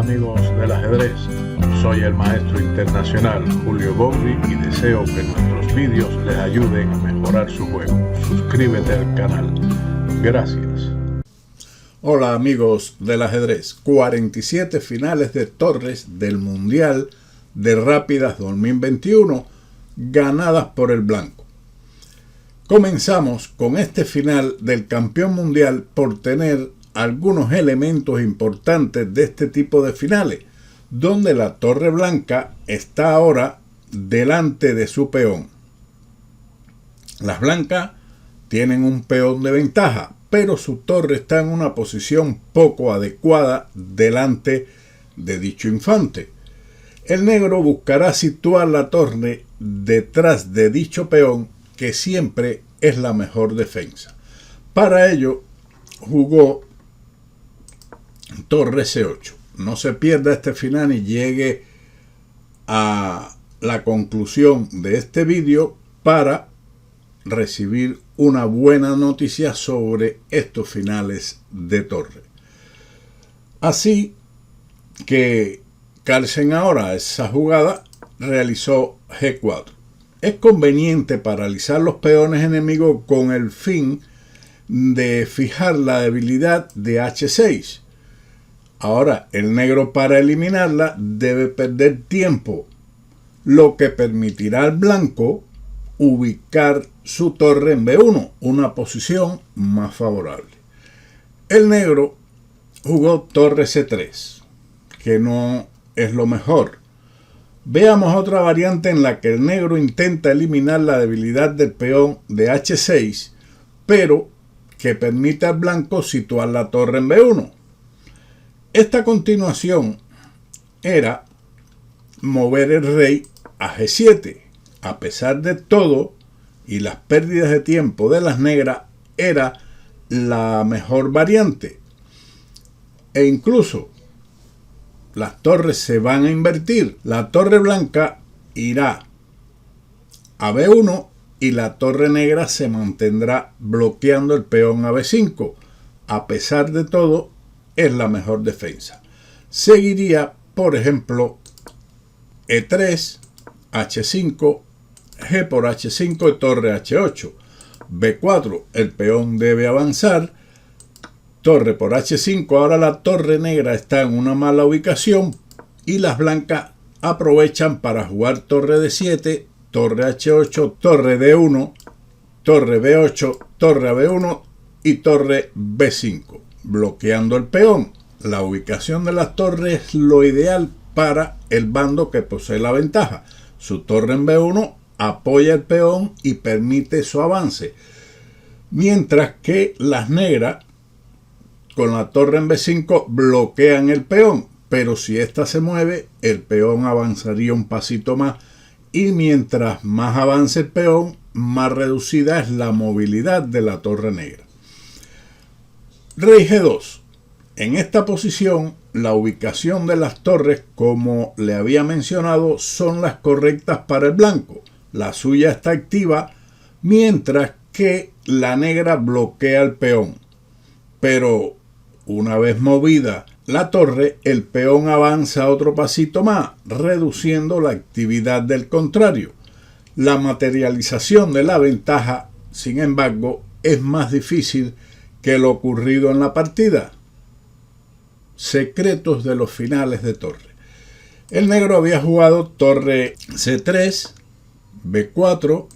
amigos del ajedrez, soy el maestro internacional Julio Bobri y deseo que nuestros vídeos les ayuden a mejorar su juego. Suscríbete al canal. Gracias. Hola amigos del ajedrez, 47 finales de torres del Mundial de Rápidas 2021 ganadas por el blanco. Comenzamos con este final del campeón mundial por tener algunos elementos importantes de este tipo de finales, donde la torre blanca está ahora delante de su peón. Las blancas tienen un peón de ventaja, pero su torre está en una posición poco adecuada delante de dicho infante. El negro buscará situar la torre detrás de dicho peón, que siempre es la mejor defensa. Para ello, jugó torre C8. No se pierda este final y llegue a la conclusión de este vídeo para recibir una buena noticia sobre estos finales de torre. Así que Carlsen ahora esa jugada realizó G4. Es conveniente paralizar los peones enemigos con el fin de fijar la debilidad de H6. Ahora el negro, para eliminarla, debe perder tiempo, lo que permitirá al blanco ubicar su torre en B1, una posición más favorable. El negro jugó torre C3, que no es lo mejor. Veamos otra variante en la que el negro intenta eliminar la debilidad del peón de H6, pero que permite al blanco situar la torre en B1. Esta continuación era mover el rey a G7. A pesar de todo y las pérdidas de tiempo de las negras, era la mejor variante. E incluso las torres se van a invertir. La torre blanca irá a B1 y la torre negra se mantendrá bloqueando el peón a B5. A pesar de todo, es la mejor defensa. Seguiría, por ejemplo, E3, H5, G por H5 y torre H8. B4, el peón debe avanzar. Torre por H5, ahora la torre negra está en una mala ubicación y las blancas aprovechan para jugar torre D7, torre H8, torre D1, torre B8, torre a B1 y torre B5, bloqueando el peón. La ubicación de las torres es lo ideal para el bando que posee la ventaja. Su torre en B1 apoya el peón y permite su avance, mientras que las negras con la torre en B5 bloquean el peón, pero si ésta se mueve, el peón avanzaría un pasito más, y mientras más avance el peón, más reducida es la movilidad de la torre negra. Rey G2. En esta posición, la ubicación de las torres, como le había mencionado, son las correctas para el blanco. La suya está activa, mientras que la negra bloquea el peón. Pero una vez movida la torre, el peón avanza otro pasito más, reduciendo la actividad del contrario. La materialización de la ventaja, sin embargo, es más difícil que lo ocurrido en la partida. Secretos de los finales de torre. El negro había jugado torre C3, B4,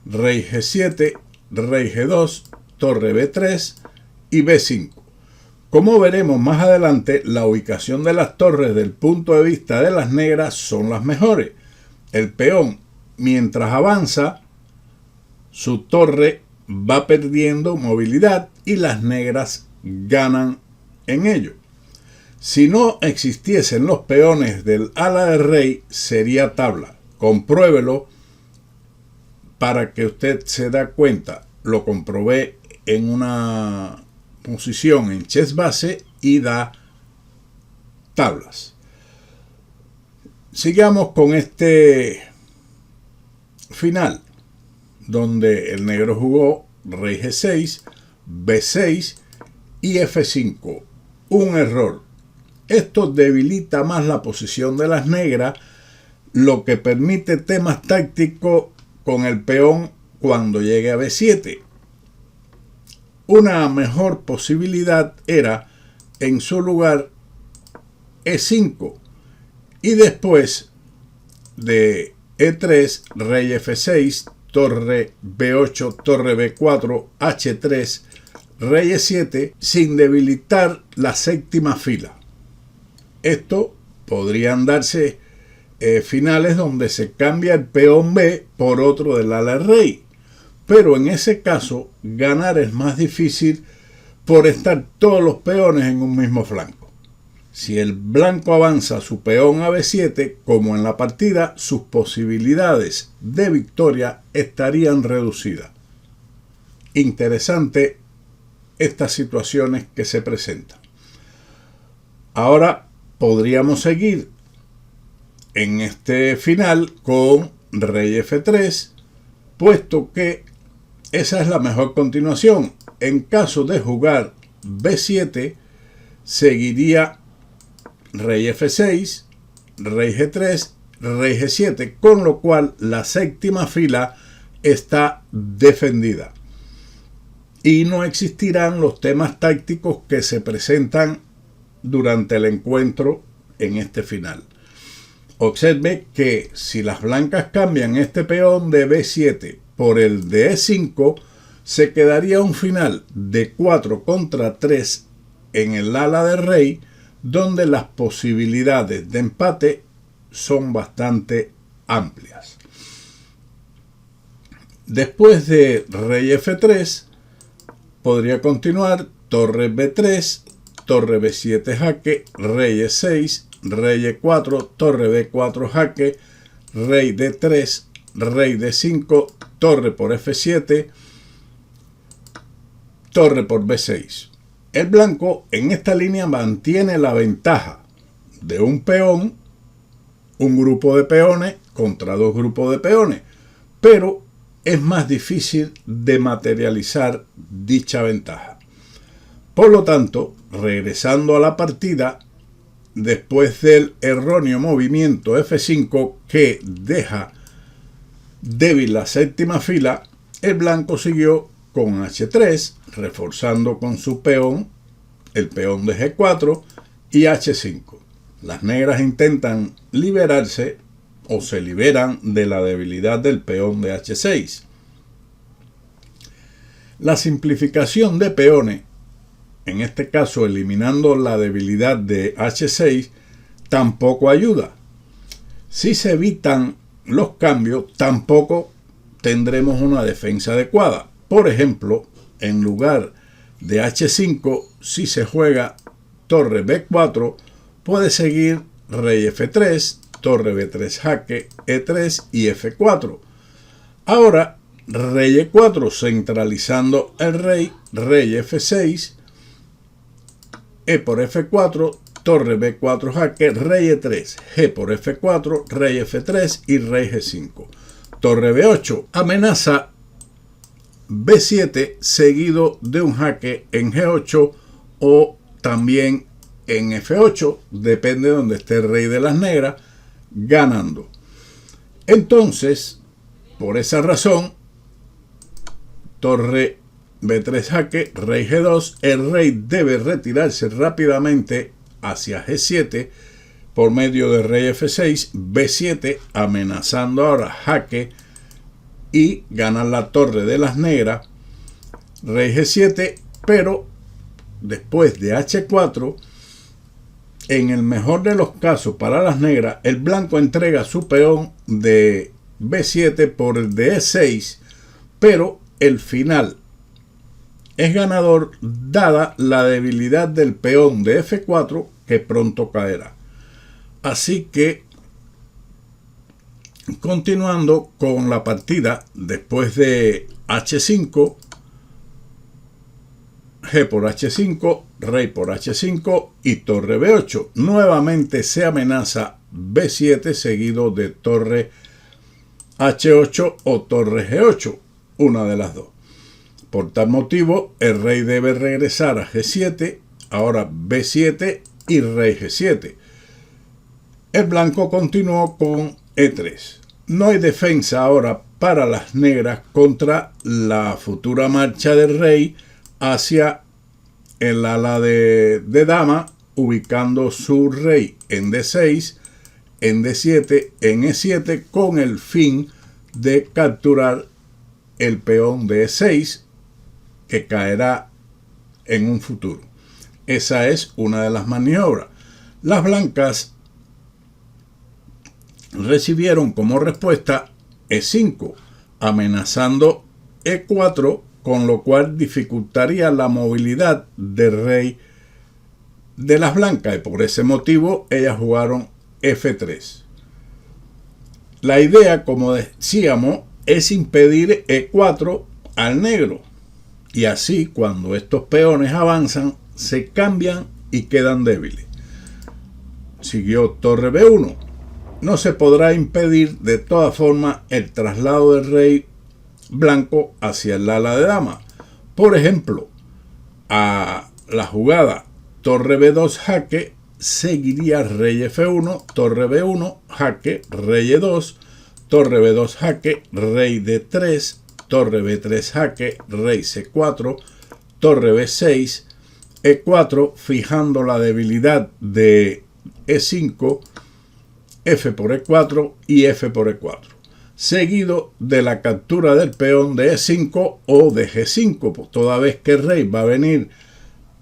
rey G7, rey G2, torre B3 y B5. Como veremos más adelante, la ubicación de las torres del punto de vista de las negras son las mejores. El peón, mientras avanza, su torre va perdiendo movilidad y las negras ganan en ello. Si no existiesen los peones del ala del rey, sería tabla. Compruébelo para que usted se dé cuenta. Lo comprobé en una posición en chess base y da tablas. Sigamos con este final, donde el negro jugó rey G6, B6 y F5. Un error. Esto debilita más la posición de las negras, lo que permite temas tácticos con el peón cuando llegue a B7. Una mejor posibilidad era, en su lugar, E5 y después de E3, rey F6, torre B8, torre B4, H3, rey E7, sin debilitar la séptima fila. Esto podrían darse finales donde se cambia el peón B por otro del ala rey, pero en ese caso ganar es más difícil por estar todos los peones en un mismo flanco. Si el blanco avanza su peón a B7, como en la partida, sus posibilidades de victoria estarían reducidas. Interesante estas situaciones que se presentan. Ahora podríamos seguir en este final con rey F3, puesto que esa es la mejor continuación. En caso de jugar B7, seguiría rey F6, rey G3, rey G7, con lo cual la séptima fila está defendida. Y no existirán los temas tácticos que se presentan durante el encuentro en este final. Observe que si las blancas cambian este peón de B7 por el de E5, se quedaría un final de 4 contra 3 en el ala de rey, donde las posibilidades de empate son bastante amplias. Después de rey F3, podría continuar torre B3, torre B7 jaque, rey E6, rey E4, torre B4 jaque, rey D3, rey D5, torre por F7, torre por B6. El blanco en esta línea mantiene la ventaja de un peón, un grupo de peones contra dos grupos de peones, pero es más difícil de materializar dicha ventaja. Por lo tanto, regresando a la partida, después del erróneo movimiento F5 que deja débil la séptima fila, el blanco siguió con H3, reforzando con su peón el peón de G4 y H5. Las negras intentan liberarse o se liberan de la debilidad del peón de H6. La simplificación de peones, en este caso eliminando la debilidad de H6, tampoco ayuda. Si se evitan los cambios, tampoco tendremos una defensa adecuada. Por ejemplo, en lugar de H5, si se juega torre B4, puede seguir rey F3, torre B3 jaque, E3 y F4. Ahora, rey E4 centralizando el rey, rey F6, E por F4, torre B4 jaque, rey E3, G por F4, rey F3 y rey G5. Torre B8 amenaza B7 seguido de un jaque en G8 o también en F8, depende de donde esté el rey de las negras, ganando. Entonces, por esa razón, torre B3 jaque, rey G2, el rey debe retirarse rápidamente hacia G7 por medio de rey F6, B7, amenazando ahora jaque y ganar la torre de las negras, rey G7, pero después de H4, en el mejor de los casos para las negras, el blanco entrega su peón de B7 por el de E6, pero el final es ganador dada la debilidad del peón de F4 que pronto caerá. Así que, continuando con la partida, después de H5, G por H5, rey por H5 y torre B8. Nuevamente se amenaza B7 seguido de torre H8 o torre G8, una de las dos. Por tal motivo, el rey debe regresar a G7, ahora B7, y rey G7. El blanco continuó con E3. No hay defensa ahora para las negras contra la futura marcha del rey hacia el ala de dama, ubicando su rey en D6, en D7, en E7, con el fin de capturar el peón de E6, que caerá en un futuro. Esa es una de las maniobras. Las blancas recibieron como respuesta E5, amenazando E4, con lo cual dificultaría la movilidad del rey de las blancas, y por ese motivo ellas jugaron F3. La idea, como decíamos, es impedir E4 al negro, y así cuando estos peones avanzan se cambian y quedan débiles. Siguió torre B1. No se podrá impedir de todas formas el traslado del rey blanco hacia el ala de dama. Por ejemplo, a la jugada torre B2 jaque seguiría rey F1, torre B1 jaque, rey E2, torre B2 jaque, rey D3, torre B3 jaque, rey C4, torre B6, E4, fijando la debilidad de E5, F por E4 y F por E4, seguido de la captura del peón de E5 o de G5, pues toda vez que el rey va a venir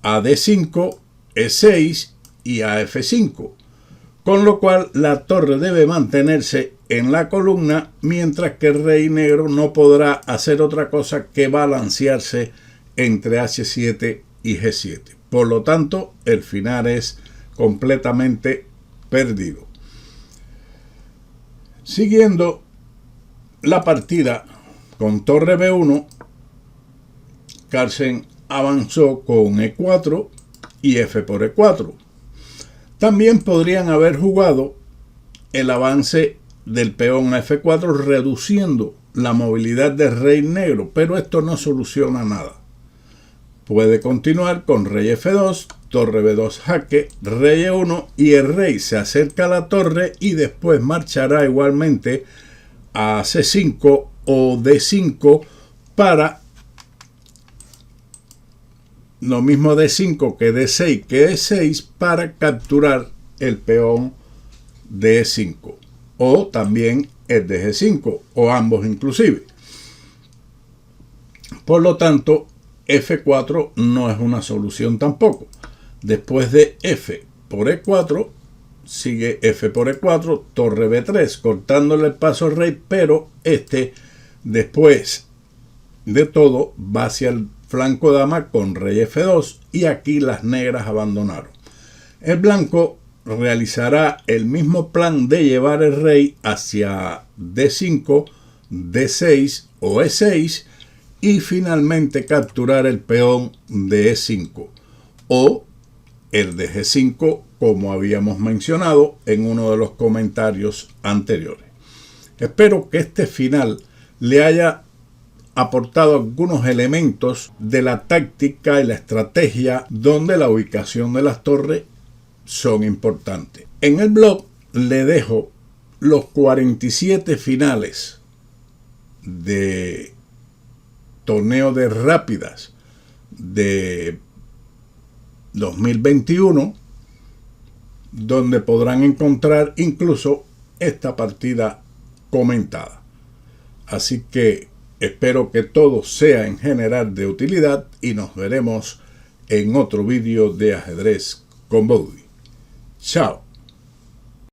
a D5, E6 y a F5, con lo cual la torre debe mantenerse en la columna, mientras que el rey negro no podrá hacer otra cosa que balancearse entre H7 y G7. Por lo tanto, el final es completamente perdido. Siguiendo la partida con torre B1, Carlsen avanzó con E4 y F por E4. También podrían haber jugado el avance del peón a F4, reduciendo la movilidad del rey negro, pero esto no soluciona nada. Puede continuar con rey F2, torre B2 jaque, rey E1, y el rey se acerca a la torre y después marchará igualmente a C5 o D5 para lo mismo D5 que D6 que E6 para capturar el peón de E5 o también el de G5 o ambos inclusive. Por lo tanto, F4 no es una solución tampoco. Después de F por E4 sigue F por E4, torre B3, cortándole el paso al rey, pero después de todo va hacia el flanco dama con rey F2, y aquí las negras abandonaron. El blanco realizará el mismo plan de llevar el rey hacia D5, D6 o E6 y finalmente capturar el peón de E5 o el de G5, como habíamos mencionado en uno de los comentarios anteriores. Espero que este final le haya aportado algunos elementos de la táctica y la estrategia donde la ubicación de las torres son importantes. En el blog le dejo los 47 finales de torneo de rápidas de 2021, donde podrán encontrar incluso esta partida comentada. Así que espero que todo sea en general de utilidad y nos veremos en otro vídeo de ajedrez con Bowdy. Chao.